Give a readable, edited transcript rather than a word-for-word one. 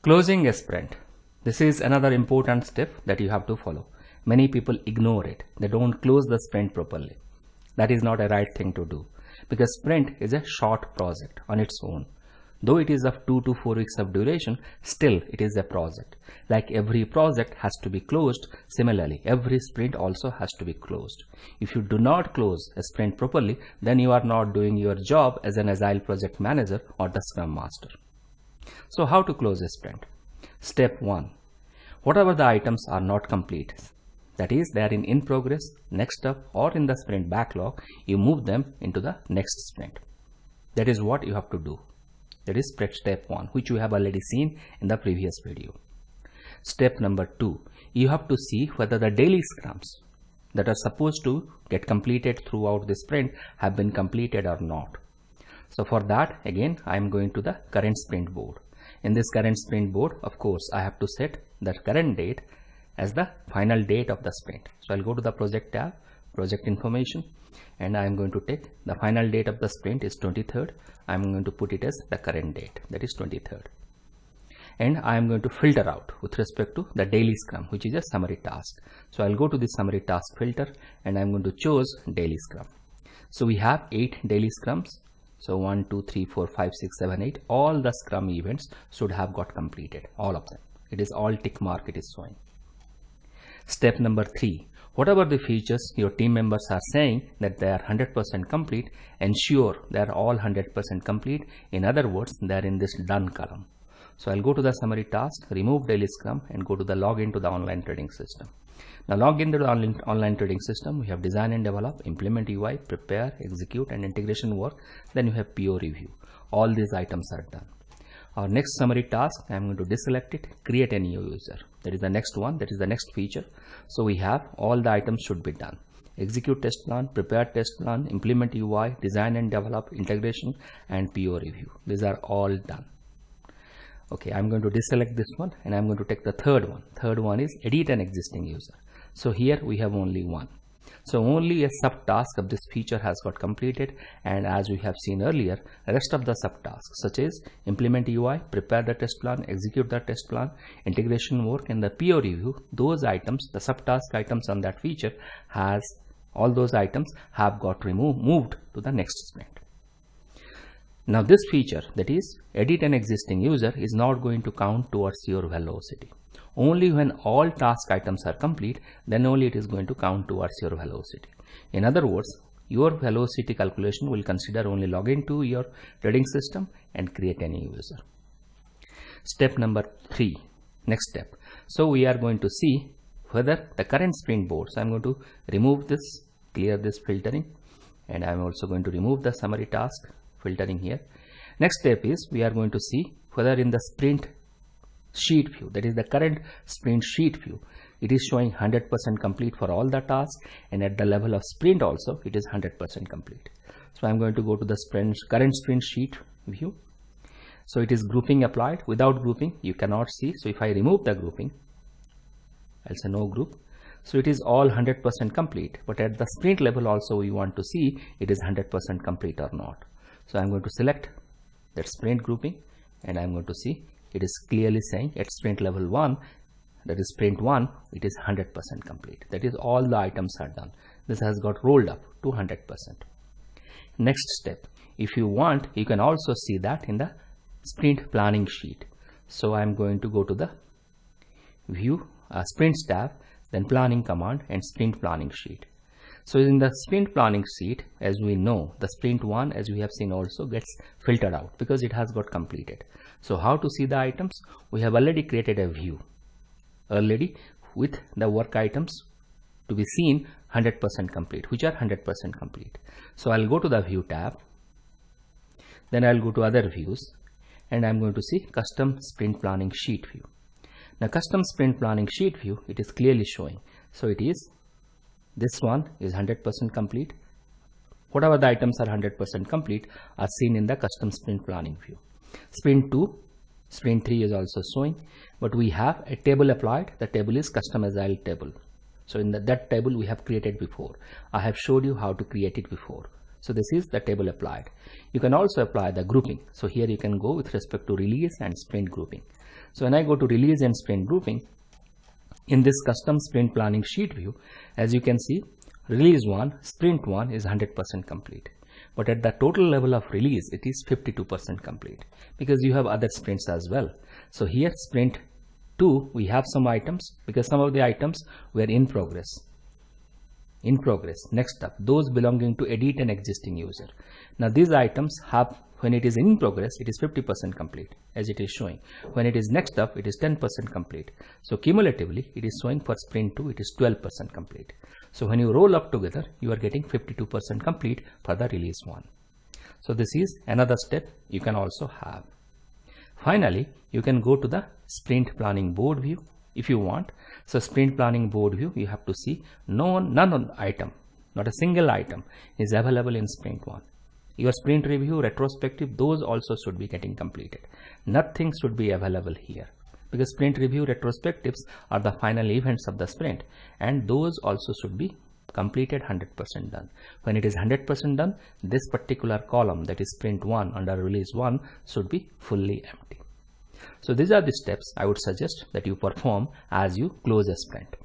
Closing a sprint. This is another important step that you have to follow. Many people ignore it. They don't close the sprint properly. That is not a right thing to do, because sprint is a short project on its own. Though it is of 2 to 4 weeks of duration, still it is a project. Like every project has to be closed, similarly every sprint also has to be closed. If you do not close a sprint properly, then you are not doing your job as an Agile project manager or the Scrum Master. So how to close a sprint? Step 1. Whatever the items are not complete, that is, they are in progress, next up, or in the sprint backlog, you move them into the next sprint. That is what you have to do. That is step 1, which you have already seen in the previous video. Step number 2, you have to see whether the daily scrums that are supposed to get completed throughout the sprint have been completed or not. So for that, again, I am going to the current sprint board. In this current sprint board, of course, I have to set the current date as the final date of the sprint. So I'll go to the project tab, project information, and I am going to take the final date of the sprint is 23rd. I am going to put it as the current date, that is 23rd. And I am going to filter out with respect to the daily scrum, which is a summary task. So I'll go to the summary task filter and I'm going to choose daily scrum. So we have 8 daily scrums. So 1, 2, 3, 4, 5, 6, 7, 8. All the scrum events should have got completed. All of them. It is all tick mark it is showing. Step number 3. Whatever the features your team members are saying that they are 100% complete, ensure they are all 100% complete. In other words, they are in this done column. So I'll go to the summary task, remove daily scrum, and go to the login to the online trading system. Now log into the online trading system. We have design and develop, implement UI, prepare, execute, and integration work. Then you have PO review. All these items are done. Our next summary task, I am going to deselect it, create a new user. That is the next one, that is the next feature. So we have all the items should be done. Execute test plan, prepare test plan, implement UI, design and develop, integration, and PO review. These are all done. Okay, I'm going to deselect this one and I'm going to take the third one. Third one is edit an existing user. So here we have only one. So only a subtask of this feature has got completed, and as we have seen earlier, rest of the subtasks such as implement UI, prepare the test plan, execute the test plan, integration work, and the PO review, those items, the subtask items on that feature all those items have got moved to the next sprint. Now this feature, that is edit an existing user, is not going to count towards your velocity. Only when all task items are complete, then only it is going to count towards your velocity. In other words, your velocity calculation will consider only login to your trading system and create a new user. Step number 3, next step. So we are going to see whether the current sprint board. So I'm going to remove this, clear this filtering, and I'm also going to remove the summary task filtering here. Next step is we are going to see whether in the sprint sheet view, that is the current sprint sheet view, it is showing 100% complete for all the tasks, and at the level of sprint also it is 100% complete. So I'm going to go to the current sprint sheet view. So it is grouping applied. Without grouping you cannot see. So if I remove the grouping, I'll say no group. So it is all 100% complete, but at the sprint level also we want to see it is 100% complete or not. So I'm going to select that sprint grouping and I'm going to see it is clearly saying at sprint level 1, that is sprint 1, it is 100% complete. That is all the items are done. This has got rolled up to 100%. Next step, if you want, you can also see that in the sprint planning sheet. So I'm going to go to the view sprints tab, then planning command and sprint planning sheet. So in the sprint planning sheet, as we know, the sprint 1, as we have seen, also gets filtered out because it has got completed. So how to see the items? We have already created a view already with the work items to be seen 100% complete, which are 100% complete. So I'll go to the view tab, then I'll go to other views, and I'm going to see custom sprint planning sheet view. Now custom sprint planning sheet view, it is clearly showing. So it is, this one is 100% complete. Whatever the items are 100% complete are seen in the custom sprint planning view. Sprint 2, sprint 3 is also showing, but we have a table applied. The table is custom agile table. So in that table we have created before. I have showed you how to create it before. So this is the table applied. You can also apply the grouping. So here you can go with respect to release and sprint grouping. So when I go to release and sprint grouping, in this custom sprint planning sheet view, as you can see, release 1, sprint 1 is 100% complete. But at the total level of release, it is 52% complete because you have other sprints as well. So here sprint 2, we have some items because some of the items were in progress. Next up, those belonging to edit an existing user. Now these items have, when it is in progress, it is 50% complete as it is showing. When it is next up, it is 10% complete. So cumulatively, it is showing for sprint 2, it is 12% complete. So when you roll up together, you are getting 52% complete for the release 1. So this is another step you can also have. Finally, you can go to the sprint planning board view if you want. So sprint planning board view, you have to see none of the item, not a single item is available in sprint 1. Your sprint review, retrospective, those also should be getting completed. Nothing should be available here because sprint review, retrospectives are the final events of the sprint, and those also should be completed 100% done. When it is 100% done, this particular column, that is sprint 1 under release 1, should be fully empty. So these are the steps I would suggest that you perform as you close a sprint.